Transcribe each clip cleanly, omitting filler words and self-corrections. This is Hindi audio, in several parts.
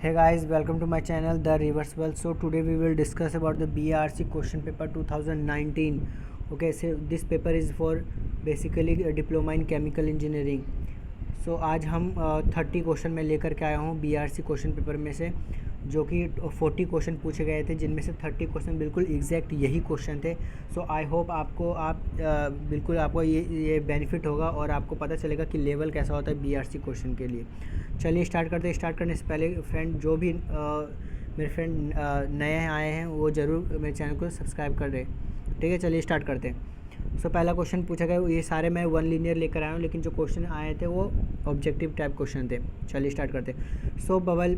Hey guys, welcome to my channel The Reversible. So today we will discuss about the BRC question paper 2019. Okay, so this paper is for basically a diploma in chemical engineering. So आज हम 30 क्वेश्चन में लेकर के आया हूँ BRC क्वेश्चन पेपर में से, जो कि 40 क्वेश्चन पूछे गए थे, जिनमें से 30 क्वेश्चन बिल्कुल एग्जैक्ट यही क्वेश्चन थे. सो आई होप बिल्कुल आपको ये बेनिफिट होगा और आपको पता चलेगा कि लेवल कैसा होता है BRC क्वेश्चन के लिए. चलिए स्टार्ट करते हैं. स्टार्ट करने से पहले फ्रेंड, जो भी मेरे फ्रेंड नए आए हैं वो ज़रूर मेरे चैनल को सब्सक्राइब कर रहे. ठीक है, चलिए स्टार्ट करते हैं. सो पहला क्वेश्चन पूछा गया, ये सारे मैं वन लीनियर लेकर आया हूँ, लेकिन जो क्वेश्चन आए थे वो ऑब्जेक्टिव टाइप क्वेश्चन थे. चलिए स्टार्ट करते हैं. So bubble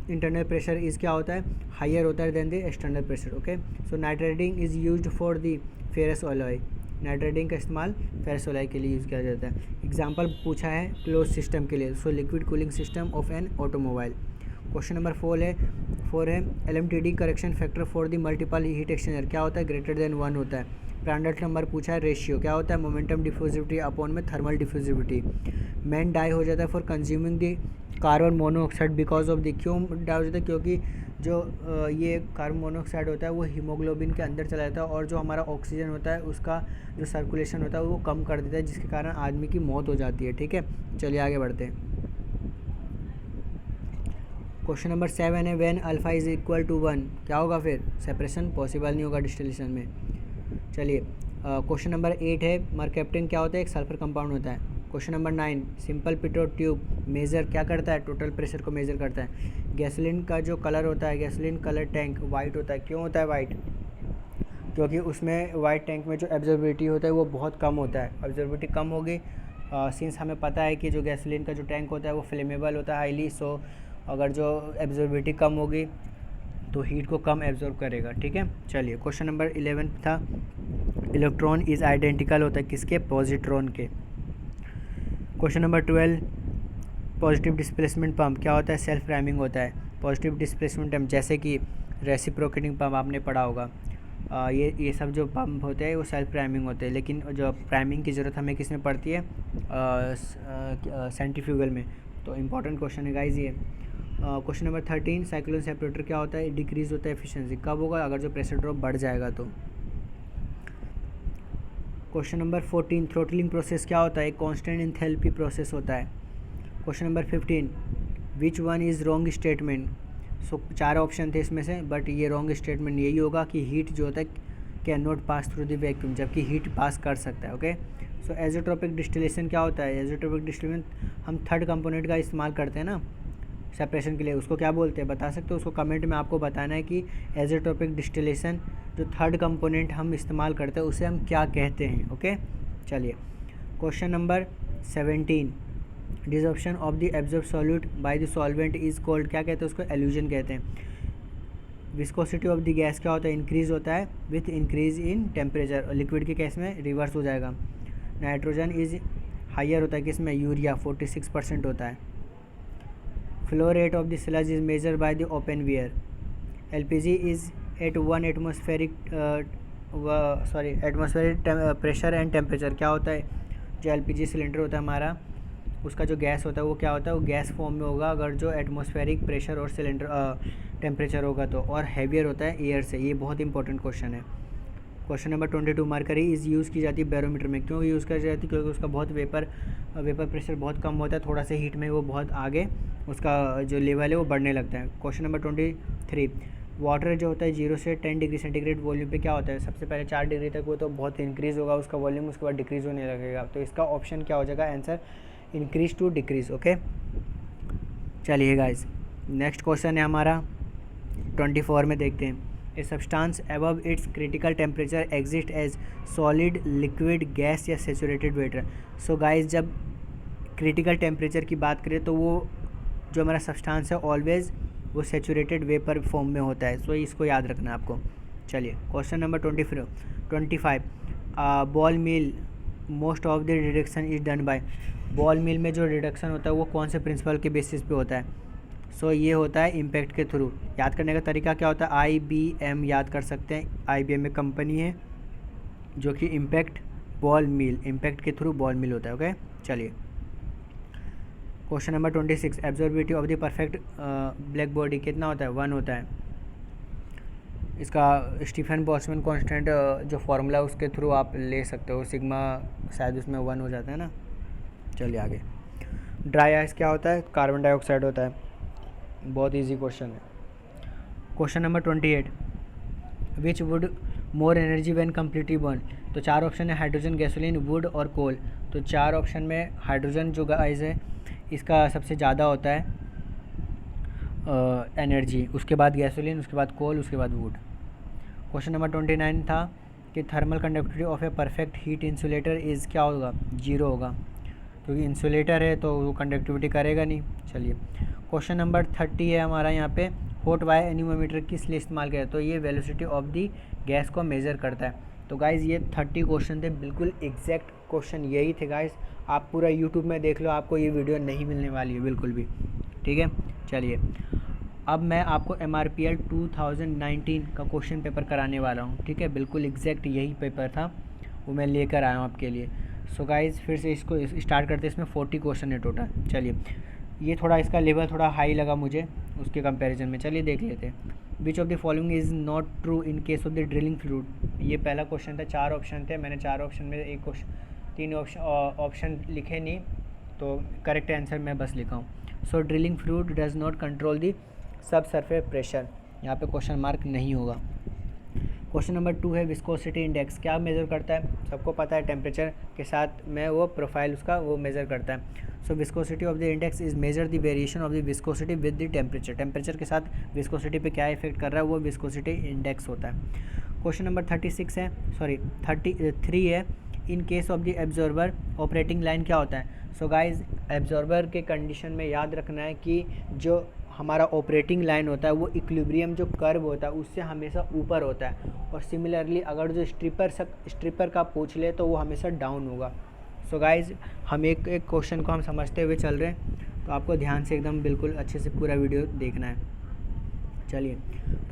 internal pressure is क्या होता है, हायर होता है then the external pressure. Okay, so nitrating is used for the ferrous alloy. Nitrating का इस्तेमाल फेरस अलॉय के लिए यूज़ किया जाता है. एग्जाम्पल पूछा है क्लोज सिस्टम के लिए, so liquid cooling system of an automobile. Question number 4 है LMTD correction factor for the multiple heat exchanger क्या होता है, ग्रेटर देन 1 होता है. प्रांडल्ट नंबर पूछा है, रेशियो क्या होता है, मोमेंटम डिफ्यूजिविटी अपॉन में थर्मल डिफ्यूजिविटी. मैन डाई हो जाता है for consuming the carbon monoxide because of the, क्यों डाई हो जाता है, क्योंकि जो ये कार्बन मोनोऑक्साइड होता है वो हीमोग्लोबिन के अंदर चला जाता है और जो हमारा ऑक्सीजन होता है उसका जो सर्कुलेशन होता है वो कम कर देता है, जिसके कारण आदमी की मौत हो जाती है. ठीक है, चलिए आगे बढ़ते हैं. क्वेश्चन नंबर 7 है, when alpha is equal to 1 क्या होगा, फिर सेपरेशन पॉसिबल नहीं होगा डिस्टिलेशन में. चलिए क्वेश्चन नंबर 8 है, मरकैप्टन क्या होता है, एक सल्फर कंपाउंड होता है. Question number 9, simple Pitot tube measure क्या करता है, टोटल प्रेशर को मेज़र करता है. गैसोलीन का जो कलर होता है, गैसोलीन कलर टैंक वाइट होता है. क्यों होता है वाइट, क्योंकि उसमें वाइट टैंक में जो एब्जॉर्बिलिटी होता है वो बहुत कम होता है. एब्जॉर्बिलिटी कम होगी सिंस हमें पता है कि जो गैसोलीन का जो टैंक होता है वो फ्लेमेबल होता है हाईली. सो अगर जो एब्जॉर्बिलिटी कम होगी तो हीट को कम एब्जॉर्ब करेगा. ठीक है, चलिए क्वेश्चन नंबर 11 था, इलेक्ट्रॉन इज़ आइडेंटिकल होता है किसके, पॉजिट्रॉन के. Question number 12, positive displacement pump क्या होता है, सेल्फ प्राइमिंग होता है. पॉजिटिव डिस्प्लेसमेंट पंप जैसे कि रेसिप्रोकेटिंग पंप आपने पढ़ा होगा, ये सब जो पंप होते हैं वो सेल्फ प्राइमिंग होते हैं, लेकिन जो प्राइमिंग की ज़रूरत हमें किस में पड़ती है, सेंट्रीफ्यूगल में. तो इम्पॉर्टेंट क्वेश्चन है गाइज ये. क्वेश्चन नंबर 13, साइक्लोन सेपरेटर क्या होता है, डिक्रीज़ होता है एफिशिएंसी. कब होगा, अगर जो प्रेशर ड्रॉप बढ़ जाएगा तो. क्वेश्चन नंबर 14, थ्रोटलिंग प्रोसेस क्या होता है, एक कांस्टेंट एंथैल्पी प्रोसेस होता है. Question number 15, which one is wrong statement. So 4 option थे इसमें से, बट ये रॉन्ग स्टेटमेंट यही होगा कि हीट जो होता है can not pass through the vacuum, जबकि हीट पास कर सकता है. ओके, सो एज़ोट्रोपिक डिस्टिलेशन क्या होता है, एज़ोट्रोपिक डिस्टिलेशन हम थर्ड कंपोनेंट का इस्तेमाल करते हैं ना सेपरेशन के लिए, उसको क्या बोलते हैं बता सकते हो, उसको कमेंट में आपको बताना है कि एज़ोट्रोपिक डिस्टिलेशन जो थर्ड कंपोनेंट हम इस्तेमाल करते हैं उसे हम क्या कहते हैं. ओके, चलिए question number 17, desorption of the absorb solute by the solvent is called क्या कहते हैं, उसको एल्यूजन कहते हैं. विस्कोसिटी ऑफ द गैस क्या होता है, इंक्रीज़ होता है विथ इंक्रीज इन टेम्परेचर, और लिक्विड के केस में रिवर्स हो जाएगा. नाइट्रोजन इज हायर होता है किसमें, यूरिया 46% होता है. Flow rate of the sludge is measure by the open weir. LPG is at 1 atmospheric pressure and temperature क्या होता है, जो LPG सिलेंडर होता है हमारा उसका जो गैस होता है वो क्या होता है, वो गैस फॉर्म में होगा अगर जो एटमॉस्फेरिक प्रेशर और सिलेंडर टेम्परेचर होगा तो, और हैवियर होता है एयर से. ये बहुत इंपॉर्टेंट क्वेश्चन है. Question number 22, mercury is use की जाती है बैरोमीटर में. क्यों यूज़ की जाती है, क्योंकि उसका बहुत वेपर प्रेशर बहुत कम होता है, थोड़ा सा हीट में वो बहुत आगे उसका जो लेवल है वो बढ़ने लगता है. क्वेश्चन नंबर 23, वाटर जो होता है 0 से 10 डिग्री सेंटीग्रेड वॉल्यूम पे क्या होता है, सबसे पहले 4 डिग्री तक वो तो बहुत इंक्रीज़ होगा उसका वॉल्यूम, उसके बाद डिक्रीज़ होने लगेगा. तो इसका ऑप्शन क्या हो जाएगा, answer increase to decrease. Okay, चलिए गाइज नेक्स्ट क्वेश्चन है हमारा 24 में देखते हैं. A substance above its critical temperature exist as solid, liquid, gas या सेचुरेटेड वाटर. सो गाइज जब क्रिटिकल टेम्परेचर की बात करें तो वो जो हमारा सब्सटेंस है ऑलवेज वो सेचुरेटेड वेपर फॉर्म में होता है. सो इसको याद रखना है आपको. चलिए question number 25, ball mill most of the reduction is done by. Ball mill में जो रिडक्शन होता है वो कौन से प्रिंसिपल के बेसिस पे होता है. सो ये होता है इम्पैक्ट के थ्रू. याद करने का तरीका क्या होता है, IBM याद कर सकते हैं. IBM में कंपनी है जो कि इम्पैक्ट के थ्रू बॉल मिल होता है. ओके, चलिए question number 26, absorbability of the perfect black body कितना होता है? 1 होता है। इसका स्टीफन बोल्ट्जमैन कांस्टेंट जो फार्मूला उसके थ्रू आप ले सकते हो, सिग्मा शायद उसमें 1 हो जाता है ना। चलिए आगे। ड्राई आइस क्या होता है? कार्बन डाइऑक्साइड होता है। बहुत इजी क्वेश्चन है। Question number 28, which would more energy when completely burn? तो 4 ऑप्शन है, हाइड्रोजन, गैसोलीन, वुड और कोल। तो 4 ऑप्शन में हाइड्रोजन जो गाइस है इसका सबसे ज़्यादा होता है एनर्जी, उसके बाद गैसोलीन, उसके बाद कोल, उसके बाद वुड। क्वेश्चन नंबर 29 था कि thermal conductivity of a perfect heat insulator is क्या होगा? 0 होगा, क्योंकि इंसुलेटर है तो वो कंडक्टिविटी करेगा नहीं। चलिए क्वेश्चन नंबर 30 है हमारा यहाँ पे, हॉट वायर एनीमोमीटर किस लिए इस्तेमाल किया? तो ये वेलोसिटी ऑफ दी गैस को मेज़र करता है। तो गाइज़ ये 30 क्वेश्चन थे, बिल्कुल एग्जैक्ट क्वेश्चन यही थे गाइज़। आप पूरा यूट्यूब में देख लो, आपको ये वीडियो नहीं मिलने वाली है बिल्कुल भी, ठीक है। चलिए अब मैं आपको MRPL 2019 का क्वेश्चन पेपर कराने वाला हूँ, ठीक है। बिल्कुल एग्जैक्ट यही पेपर था, वो मैं लेकर आया हूँ आपके लिए। सो गाइज़ फिर से इसको स्टार्ट करते हैं। इसमें 40 क्वेश्चन है टोटल। चलिए ये थोड़ा इसका लेवल थोड़ा हाई लगा मुझे उसके कंपैरिजन में। चलिए देख लेते हैं। विच of the following is not true in case of the drilling fluid? ये पहला क्वेश्चन था, 4 ऑप्शन थे, मैंने 4 ऑप्शन में एक क्वेश्चन 3 ऑप्शन लिखे नहीं, तो करेक्ट आंसर मैं बस लिखा हूँ। So drilling fluid does not control the sub surface pressure, यहाँ पे क्वेश्चन मार्क नहीं होगा। क्वेश्चन नंबर 2 है, विस्कोसिटी इंडेक्स क्या मेज़र करता है? सबको पता है टेम्परेचर के साथ में वो प्रोफाइल उसका वो मेज़र करता है। So viscosity of the index is measure the variation of the viscosity with the temperature. Temperature के साथ विस्कोसिटी पे क्या इफेक्ट कर रहा है, वो विस्कोसिटी इंडेक्स होता है। क्वेश्चन नंबर 33 है, सॉरी 33 है, in case of the absorber operating line क्या होता है? सो गाइज एब्जॉर्बर के कंडीशन में याद रखना है कि जो हमारा ऑपरेटिंग लाइन होता है वो इक्विलिब्रियम जो कर्व होता है उससे हमेशा ऊपर होता है, और सिमिलरली अगर जो स्ट्रिपर का पूछ ले तो वो हमेशा डाउन होगा। सो गाइज हम एक क्वेश्चन को हम समझते हुए चल रहे हैं, तो आपको ध्यान से एकदम बिल्कुल अच्छे से पूरा वीडियो देखना है। चलिए,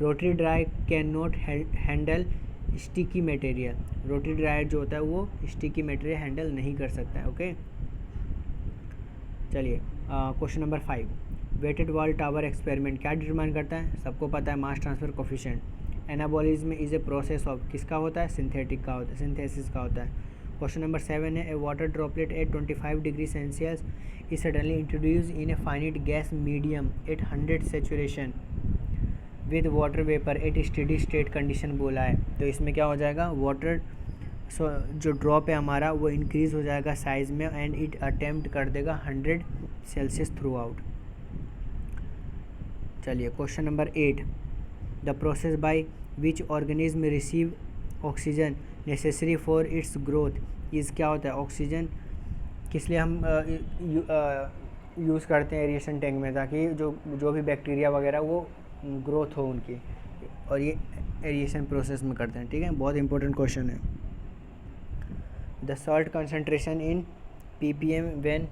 rotary dry can not handle sticky material. Rotary dryer जो होता है वो स्टिकी मटेरियल हैंडल नहीं कर सकता है, ओके। चलिए question number 5, wetted wall tower experiment क्या डिटरमाइन करता है? सबको पता है, mass transfer coefficient. Anabolism is a process of किसका होता है? सिंथेटिक का होता है, सिंथेसिस का होता है। क्वेश्चन नंबर 7 है, a water droplet at 25 degree Celsius is suddenly introduce in a finite gas medium at 100 saturation with water vapour at steady state condition बोला है। तो इसमें क्या हो जाएगा, वाटर जो ड्रॉप है हमारा वो इंक्रीज़ हो जाएगा साइज़ में एंड इट अटेम्प्ट कर देगा 100 सेल्सियस थ्रू आउट। चलिए question number 8, the process by which organism receive oxygen necessary for its growth is क्या होता है? ऑक्सीजन किस लिए हम यूज़ करते हैं एरिएशन टैंक में, ताकि जो भी बैक्टीरिया वगैरह वो ग्रोथ हो उनकी, और ये एरिएशन प्रोसेस में करते हैं, ठीक है। बहुत इंपॉर्टेंट क्वेश्चन है। The salt concentration in ppm when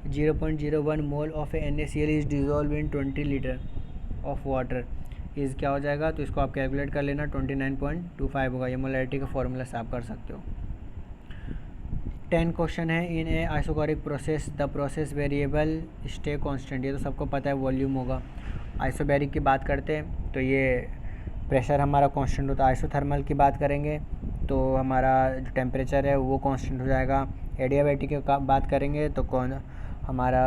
0.01 mole of NaCl is dissolve in 20 litre of water is क्या हो जाएगा? तो इसको आप कैलकुलेट कर लेना, 29.25 होगा। ये मोलैरिटी का फॉर्मूला से आप कर सकते हो। 10 क्वेश्चन है, in a isobaric process the process variable stay constant. ये तो सबको पता है, वॉल्यूम होगा। आइसोबैरिक की बात करते हैं तो ये प्रेशर हमारा कांस्टेंट होता है। आइसोथर्मल की बात करेंगे तो हमारा जो टेम्परेचर है वो कांस्टेंट हो जाएगा। एडियाबैटिक की बात करेंगे तो हमारा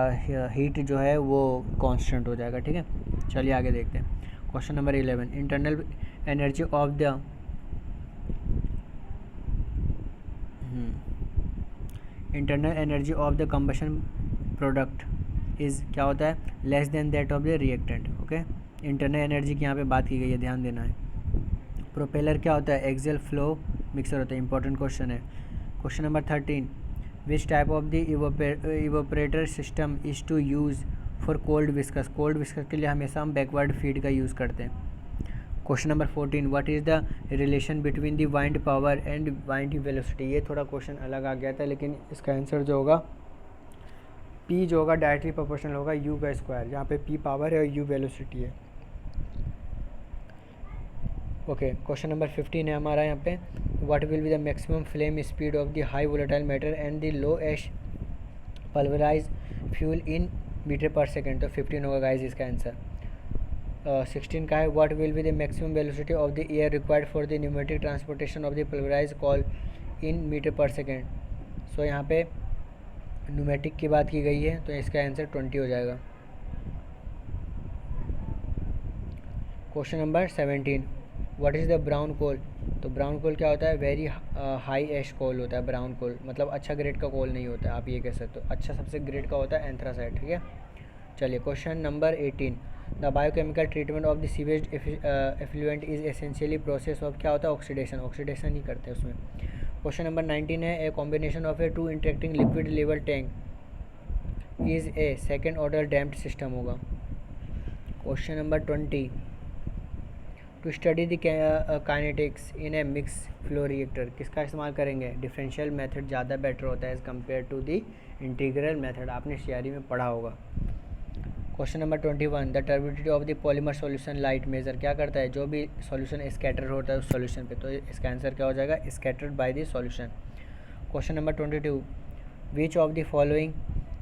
हीट जो है वो कांस्टेंट हो जाएगा, ठीक है। चलिए आगे देखते हैं। Question number 11, internal energy of the internal energy of the combustion product is क्या होता है? Less than that of the reactant, okay. Internal energy की यहाँ पे बात की गई है, ध्यान देना है। प्रोपेलर क्या होता है? एक्सियल फ्लो मिक्सर होता है। इंपॉर्टेंट क्वेश्चन है। Question number 13, which type of the evaporator system is to use for cold viscous. Cold viscous के लिए हमेशा हम बैकवर्ड फीड का यूज़ करते हैं। Question number 14, what is the relation between the wind power and wind velocity. ये थोड़ा क्वेश्चन अलग आ गया था, लेकिन इसका आंसर जो होगा P जो होगा डायरेक्टली प्रोपोर्शनल होगा U का स्क्वायर, जहाँ पे P पावर है और U वेलोसिटी है, ओके। क्वेश्चन नंबर 15 है हमारा यहाँ पे, what will be the maximum flame speed of the high volatile matter and the low ash pulverise fuel in metre per second, तो 15 होगा गाइज इसका आंसर। 16 का है what will be the maximum velocity of the air required for the pneumatic transportation of the pulverise coal in metre per second. So यहाँ पे न्यूमेटिक की बात की गई है तो इसका आंसर 20 हो जाएगा। Question number 17 what is the brown coal. तो ब्राउन कोल क्या होता है, वेरी हाई एश कोल होता है ब्राउन कोल, मतलब अच्छा ग्रेड का कोल नहीं होता है, आप ये कह सकते हो। अच्छा सबसे ग्रेड का होता है एंथ्रासाइट, ठीक है। चलिए question number 18 the biochemical treatment of the sewage effluent is essentially process of, क्या होता है, ऑक्सीडेशन, ऑक्सीडेशन ही करते हैं उसमें। क्वेश्चन नंबर 19 है a combination of a two interacting liquid level tank is a second order damped system होगा। Question number 20 to study the kinetics in a mix flow reactor किसका इस्तेमाल करेंगे, डिफरेंशियल मेथड ज़्यादा बेटर होता है as compared to the integral method, आपने सीआरई में पढ़ा होगा। क्वेश्चन नंबर 21 the turbidity of the polymer solution light measure क्या करता है, जो भी सॉल्यूशन स्कैटर होता है उस सॉल्यूशन पे, तो इसका आंसर क्या हो जाएगा, scattered by the solution. Question number 22 which of the following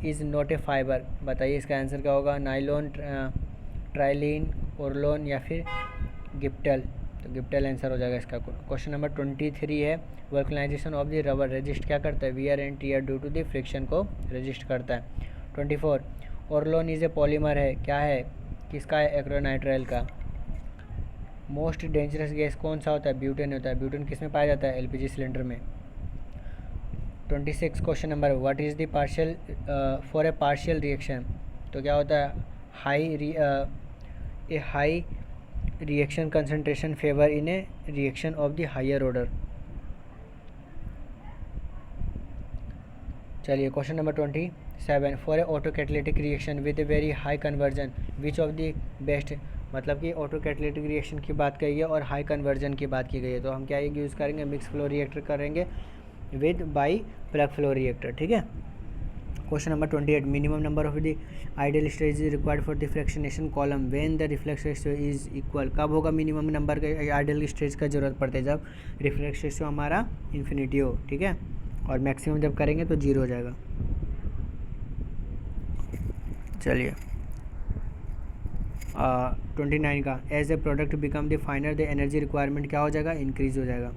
is not a fibre, बताइए इसका आंसर क्या होगा, नाइलॉन, ट्राइलिन, ओरलोन या फिर गिप्टल, तो गिप्टल आंसर हो जाएगा इसका। क्वेश्चन नंबर 23 है vulcanisation of the rubber resist क्या करता है, wear and tear due to the friction को रेजिस्ट करता है। 24 ओरलोन इज ए पॉलीमर है, क्या है, किसका है, एक्रोनाइट्राइल का। मोस्ट डेंजरस गैस कौन सा होता है, ब्यूटेन होता है, ब्यूटेन किस में पाया जाता है, एलपीजी सिलेंडर में। 26 question number what is the partial for a partial reaction, तो क्या होता है, high reaction concentration favour in a reaction of the higher order. चलिए question number 27 for a auto catalytic reaction with a very high conversion which of the best, मतलब कि ऑटो कैटलिटिक रिएक्शन की बात कही है और हाई कन्वर्जन की बात की गई है, तो हम क्या यूज़ करेंगे, मिक्स फ्लो रिएक्टर करेंगे with by plug flow reactor, ठीक है। Question number 28 minimum number of the ideal stage is required for the fractionation column when the reflex ratio is equal, कब होगा मिनिमम नंबर के आइडियल स्टेज का जरूरत पड़ता है, जब रिफ्लेक्स रेशियो हमारा इन्फिनिटी हो, ठीक है, और मैक्सिमम जब करेंगे तो 0 हो जाएगा। चलिए 29 का as a product become the finer the energy requirement क्या हो जाएगा, इंक्रीज हो जाएगा।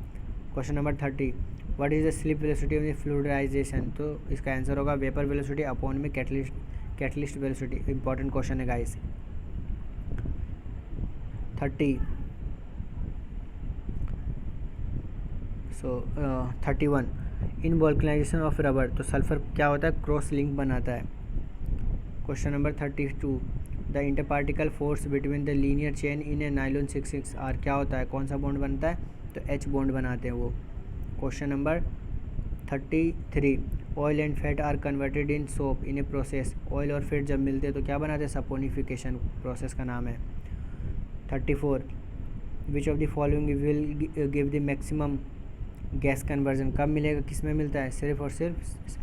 Question number 30 what is the slip velocity of the fluidization, तो इसका आंसर होगा वेपर वेलोसिटी अपॉन में कैटलिस्ट वेलोसिटी, इंपॉर्टेंट क्वेश्चन है guys. 31 in vulcanization of rubber, तो सल्फर क्या होता है, क्रॉस लिंक बनाता है। Question number 32 the interparticle force between the linear chain in A nylon 6,6R क्या होता है, कौन सा बॉन्ड बनता है, तो H बॉन्ड बनाते हैं वो। Question number 33 oil and fat are converted in soap in a process, oil और फैट जब मिलते हैं तो क्या बनाते हैं, सपोनिफिकेशन प्रोसेस का नाम है। 34 विच of the following will give the maximum gas conversion, कब मिलेगा, किस में मिलता है, सिर्फ और सिर्फ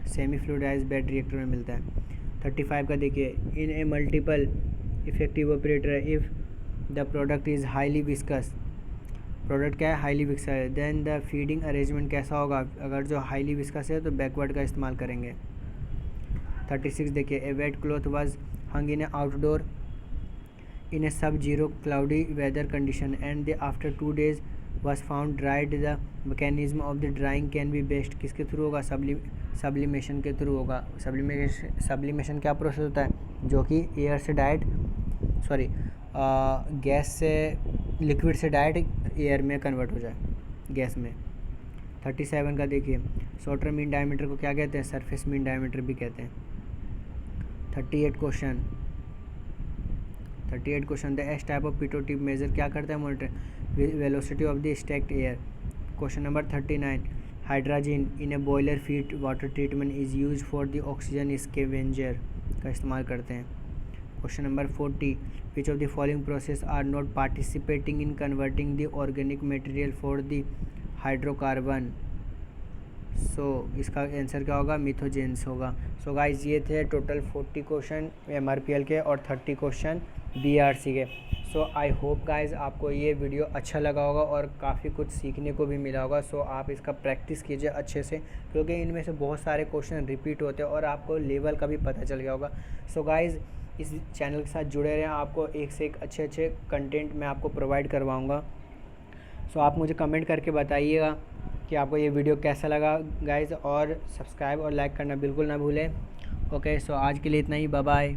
सेमी फ्लूइडाइज्ड बेड रिएक्टर में मिलता है। 35 का देखिए in a multiple effective operator if the product is highly viscous, product क्या है, हाईली विस्कस है, देन द फीडिंग अरेंजमेंट कैसा होगा, अगर जो हाईली विस्कस है तो बैकवर्ड का इस्तेमाल करेंगे। 36 देखिए a wet cloth was hung in a outdoor in a sub zero cloudy weather condition and the after 2 days was found dried, the mechanism of the drying can be best, किसके थ्रू होगा, सब्लिमेशन के थ्रू होगा। सब्लिमेशन क्या प्रोसेस होता है, जो कि एयर से गैस से लिक्विड से डायरेक्ट एयर में कन्वर्ट हो जाए, गैस में। 37 का देखिए शॉर्टर मीन डायमीटर को क्या कहते हैं, सरफेस मीन डायमीटर भी कहते हैं। 38 question the S type of pitot tip measure क्या करता है, monitor velocity of the stacked air. Question number 39 hydrogen in a boiler feed water treatment is use for the oxygen scavenger का इस्तेमाल करते हैं। Question number 40 which of the following process are not participating in converting the organic material for the hydrocarbon, so इसका आंसर क्या होगा, मिथोजेंस होगा। सो गाइज ये थे टोटल 40 क्वेश्चन MRPL के और 30 क्वेश्चन BRC के। सो आई होप गाइज आपको ये वीडियो अच्छा लगा होगा और काफ़ी कुछ सीखने को भी मिला होगा। सो आप इसका प्रैक्टिस कीजिए अच्छे से, क्योंकि इनमें से बहुत सारे क्वेश्चन रिपीट होते हैं और आपको लेवल का भी पता चल गया होगा। सो गाइज़ इस चैनल के साथ जुड़े रहें, आपको एक से एक अच्छे अच्छे कंटेंट मैं आपको प्रोवाइड करवाऊँगा। सो आप मुझे कमेंट करके बताइएगा कि आपको ये वीडियो कैसा लगा गाइज़, और सब्सक्राइब और लाइक करना बिल्कुल ना भूलें। ओके, सो आज के लिए इतना ही, बाय बाय।